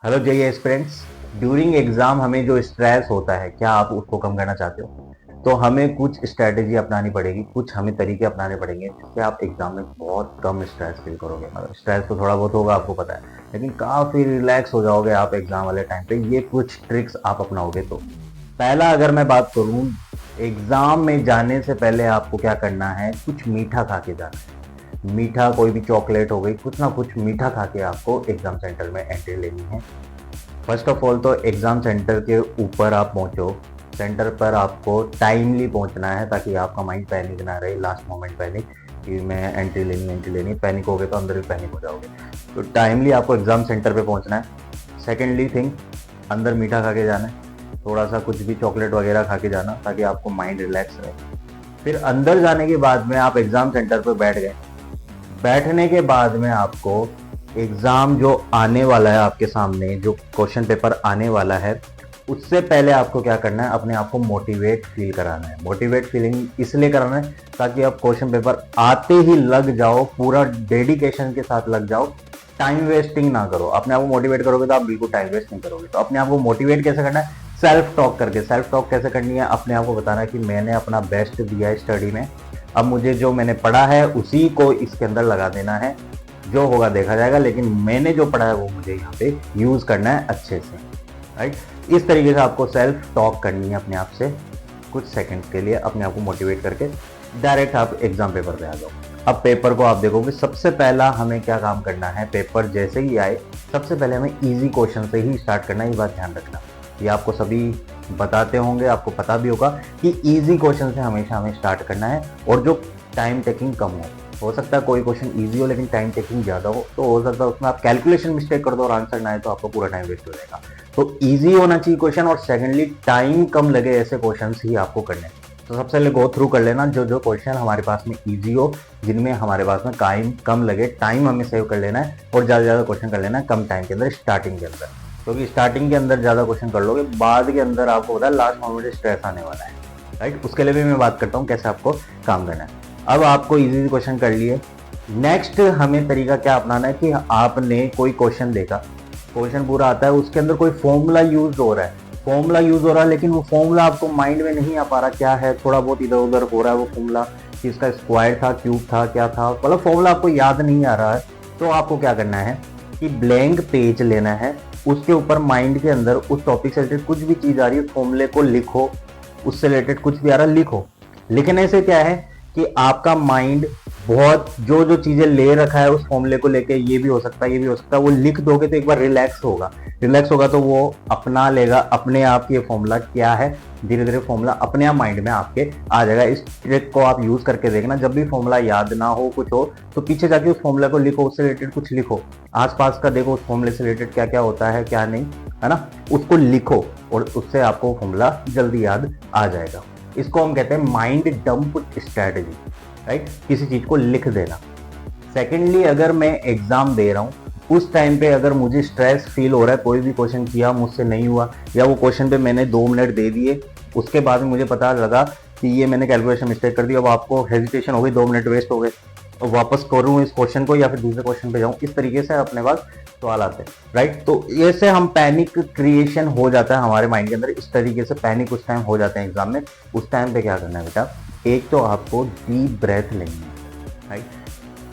Hello जय aspirants. During exam हमें जो स्ट्रेस होता है, क्या आप उसको कम करना चाहते हो? तो हमें कुछ स्ट्रेटेजी अपनानी पड़ेगी, कुछ हमें तरीके अपनाने पड़ेंगे जिससे आप एग्जाम में बहुत कम स्ट्रेस फील करोगे। मतलब स्ट्रेस तो थोड़ा बहुत होगा, आपको पता है, लेकिन काफी रिलैक्स हो जाओगे आप एग्जाम वाले टाइम पे। ये कुछ ट्रिक्स आप अपनाओगे तो पहला अगर मैं बात करूं, एग्जाम में जाने से पहले आपको क्या करना है, कुछ मीठा खा के जाना है। मीठा, कोई भी चॉकलेट हो गई, कुछ ना कुछ मीठा खा के आपको एग्जाम सेंटर में एंट्री लेनी है। फर्स्ट ऑफ ऑल तो एग्ज़ाम सेंटर के ऊपर आप पहुंचो। सेंटर पर आपको टाइमली पहुंचना है ताकि आपका माइंड पैनिक ना रहे, लास्ट मोमेंट पैनिक कि मैं एंट्री लेनी। पैनिक हो गए तो अंदर भी पैनिक हो जाओगे। तो टाइमली आपको एग्ज़ाम सेंटर पे पहुंचना है। सेकेंडली थिंग, अंदर मीठा खा के जाना है, थोड़ा सा कुछ भी चॉकलेट वगैरह खा के जाना ताकि आपको माइंड रिलैक्स रहे। फिर अंदर जाने के बाद में आप एग्ज़ाम सेंटर पर बैठ गए। बैठने के बाद में आपको एग्जाम जो आने वाला है, आपके सामने जो क्वेश्चन पेपर आने वाला है, उससे पहले आपको क्या करना है, अपने आप को मोटिवेट फील कराना है। मोटिवेट फीलिंग इसलिए कराना है ताकि आप क्वेश्चन पेपर आते ही लग जाओ, पूरा डेडिकेशन के साथ लग जाओ, टाइम वेस्टिंग ना करो। अपने आप को मोटिवेट करोगे तो आप बिल्कुल टाइम वेस्ट नहीं करोगे। तो अपने आप को मोटिवेट कैसे करना है, सेल्फ टॉक करके। सेल्फ टॉक कैसे करनी है, अपने आप को बताना है कि मैंने अपना बेस्ट दिया है स्टडी में, अब मुझे जो मैंने पढ़ा है उसी को इसके अंदर लगा देना है, जो होगा देखा जाएगा, लेकिन मैंने जो पढ़ा है वो मुझे यहाँ पे यूज करना है अच्छे से। राइट, इस तरीके से आपको सेल्फ टॉक करनी है अपने आप से कुछ सेकंड्स के लिए, अपने आप को मोटिवेट करके डायरेक्ट आप एग्जाम पेपर पे आ जाओ। अब पेपर को आप देखोगे, सबसे पहला हमें क्या काम करना है, पेपर जैसे ही आए सबसे पहले हमें इजी क्वेश्चन से ही स्टार्ट करना है। ये बात ध्यान रखना, ये आपको सभी बताते होंगे, आपको पता भी होगा कि इजी क्वेश्चन से हमेशा हमें स्टार्ट करना है, और जो टाइम टेकिंग कम हो सकता है कोई क्वेश्चन इजी हो लेकिन टाइम टेकिंग ज़्यादा हो सकता है उसमें आप कैलकुलेशन मिस्टेक कर दो और आंसर ना आए तो आपका पूरा टाइम वेस्ट हो जाएगा। तो इजी होना चाहिए क्वेश्चन, और सेकेंडली टाइम कम लगे ऐसे क्वेश्चन ही आपको करने। तो सबसे पहले गो थ्रू कर लेना जो जो क्वेश्चन हमारे पास में इजी हो, जिनमें हमारे पास में टाइम कम लगे। टाइम हमें सेव कर लेना है और ज़्यादा से ज़्यादा क्वेश्चन कर लेना है कम टाइम के अंदर, स्टार्टिंग के अंदर। क्योंकि स्टार्टिंग के अंदर ज़्यादा क्वेश्चन कर लोगे, बाद के अंदर आपको पता है लास्ट मोमेंट में स्ट्रेस आने वाला है। राइट, उसके लिए भी मैं बात करता हूँ कैसे आपको काम करना है। अब आपको इजी क्वेश्चन कर लिए, नेक्स्ट हमें तरीका क्या अपनाना है कि आपने कोई क्वेश्चन देखा, क्वेश्चन पूरा आता है, उसके अंदर कोई फॉर्मूला यूज हो रहा है, लेकिन वो फॉर्मूला आपको माइंड में नहीं आ पा रहा, क्या है, थोड़ा बहुत इधर उधर हो रहा है वो फॉर्मूला, कि इसका स्क्वायर था, क्यूब था, क्या था, मतलब फॉर्मूला आपको याद नहीं आ रहा है। तो आपको क्या करना है कि ब्लैंक पेज लेना है, उसके ऊपर माइंड के अंदर उस टॉपिक से रिलेटेड कुछ भी चीज आ रही है, फॉर्मूले को लिखो, उससे रिलेटेड कुछ भी आ रहा है लिखो। लिखने से क्या है कि आपका माइंड बहुत जो जो चीजें ले रखा है उस फॉर्मूले को लेके, ये भी हो सकता है, ये भी हो सकता है, वो लिख दोगे तो एक बार रिलैक्स होगा। रिलैक्स होगा तो वो अपना लेगा अपने आप ये फॉर्मूला क्या है, धीरे धीरे फॉर्मूला अपने आप माइंड में आपके आ जाएगा। इस ट्रिक को आप यूज करके देखना, जब भी फॉर्मूला याद ना हो, कुछ हो, तो पीछे जाके उस फॉर्मूला को लिखो, उससे रिलेटेड कुछ लिखो, आसपास का देखो उस फॉर्मूले से रिलेटेड क्या क्या होता है क्या नहीं, है ना, उसको लिखो और उससे आपको फॉर्मूला जल्दी याद आ जाएगा। इसको हम कहते हैं माइंड डंप स्ट्रैटेजी। राइट, किसी चीज को लिख देना। सेकेंडली, अगर मैं एग्जाम दे रहा हूँ उस टाइम पे अगर मुझे स्ट्रेस फील हो रहा है, कोई भी क्वेश्चन किया मुझसे नहीं हुआ, या वो क्वेश्चन पे मैंने 2 मिनट दे दिए, उसके बाद में मुझे पता लगा कि ये मैंने कैलकुलेशन मिस्टेक कर दी, अब आपको हेजिटेशन हो गई, 2 मिनट वेस्ट हो गए, और वापस करूँ इस क्वेश्चन को या फिर दूसरे क्वेश्चन पे जाऊँ, इस तरीके से अपने पास सवाल आते हैं। राइट, तो ऐसे हम पैनिक क्रिएशन हो जाता है हमारे माइंड के अंदर, इस तरीके से पैनिक उस टाइम हो जाते हैं एग्जाम में। उस टाइम पे क्या करना है बेटा, एक तो आपको डीप ब्रेथ लेनी है। राइट,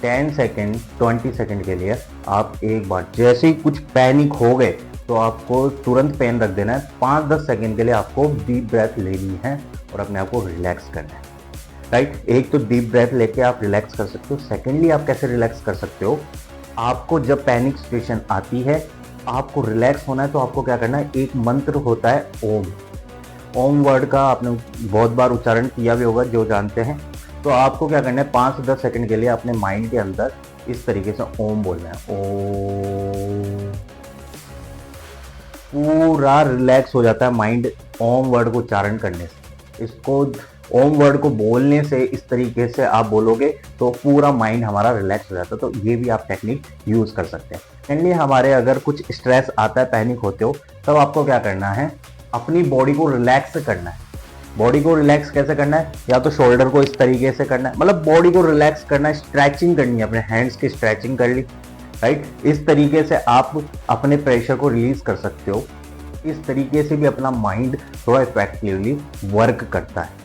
10 सेकेंड 20 सेकेंड के लिए आप एक बार, जैसे ही कुछ पैनिक हो गए तो आपको तुरंत पेन रख देना है, 5-10 सेकेंड के लिए आपको डीप ब्रेथ लेनी है और अपने आप को रिलैक्स करना है। राइट, एक तो डीप ब्रेथ लेके आप रिलैक्स कर सकते हो। सेकेंडली, आप कैसे रिलैक्स कर सकते हो, आपको जब पैनिक सिचुएशन आती है, आपको रिलैक्स होना है, तो आपको क्या करना है, एक मंत्र होता है ओम। ओम वर्ड का आपने बहुत बार उच्चारण किया भी होगा जो जानते हैं। तो आपको क्या करना है, 5 से 10 सेकंड के लिए अपने माइंड के अंदर इस तरीके से ओम बोलना है, ओम। पूरा रिलैक्स हो जाता है माइंड ओम वर्ड को उच्चारण करने से। इसको ओम वर्ड को बोलने से, इस तरीके से आप बोलोगे तो पूरा माइंड हमारा रिलैक्स हो जाता है। तो ये भी आप टेक्निक यूज कर सकते हैं। सेकेंडली, हमारे अगर कुछ स्ट्रेस आता है, पैनिक होते हो, तब आपको क्या करना है, अपनी बॉडी को रिलैक्स करना है। बॉडी को रिलैक्स कैसे करना है, या तो शोल्डर को इस तरीके से करना है, मतलब बॉडी को रिलैक्स करना है, स्ट्रेचिंग करनी है, अपने हैंड्स की स्ट्रेचिंग कर ली, राइट। इस तरीके से आप अपने प्रेशर को रिलीज कर सकते हो। इस तरीके से भी अपना माइंड थोड़ा इफेक्टिवली वर्क करता है।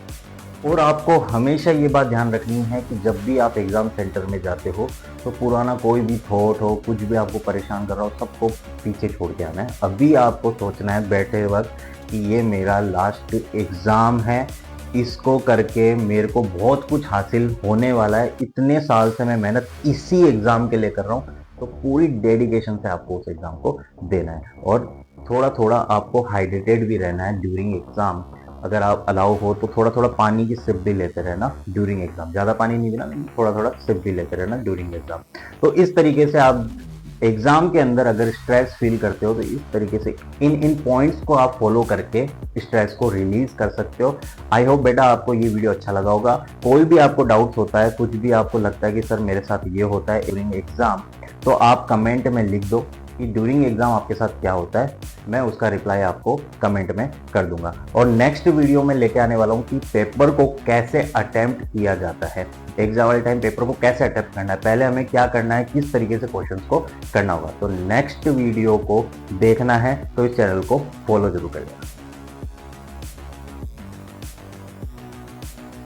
और आपको हमेशा ये बात ध्यान रखनी है कि जब भी आप एग्ज़ाम सेंटर में जाते हो तो पुराना कोई भी थॉट हो, कुछ भी आपको परेशान कर रहा हो, सबको पीछे छोड़ के आना है। अभी आपको सोचना है बैठे वक्त कि ये मेरा लास्ट एग्ज़ाम है, इसको करके मेरे को बहुत कुछ हासिल होने वाला है। इतने साल से मैं मेहनत इसी एग्ज़ाम के लिए कर रहा हूँ, तो पूरी डेडिकेशन से आपको उस एग्ज़ाम को देना है। और थोड़ा थोड़ा आपको हाइड्रेटेड भी रहना है ड्यूरिंग एग्ज़ाम। अगर आप अलाउ हो तो थोड़ा थोड़ा पानी की सिप भी लेते रहना ड्यूरिंग एग्जाम। ज़्यादा पानी नहीं पीना, लेकिन थोड़ा थोड़ा सिप भी लेते रहना ड्यूरिंग एग्जाम। तो इस तरीके से आप एग्जाम के अंदर अगर स्ट्रेस फील करते हो तो इस तरीके से इन पॉइंट्स को आप फॉलो करके स्ट्रेस को रिलीज कर सकते हो। आई होप बेटा आपको ये वीडियो अच्छा लगा होगा। कोई भी आपको डाउट्स होता है, कुछ भी आपको लगता है कि सर मेरे साथ ये होता है ड्यूरिंग एग्जाम, तो आप कमेंट में लिख दो कि ड्यूरिंग एग्जाम आपके साथ क्या होता है। मैं उसका रिप्लाई आपको कमेंट में कर दूंगा। और नेक्स्ट वीडियो में लेके आने वाला हूं कि पेपर को कैसे अटेम्प्ट किया जाता है। एग्जाम वाले टाइम पेपर को कैसे अटेम्प्ट करना है, पहले हमें क्या करना है, किस तरीके से क्वेश्चंस को करना होगा। तो नेक्स्ट वीडियो को देखना है तो इस चैनल को फॉलो जरूर करिएगा।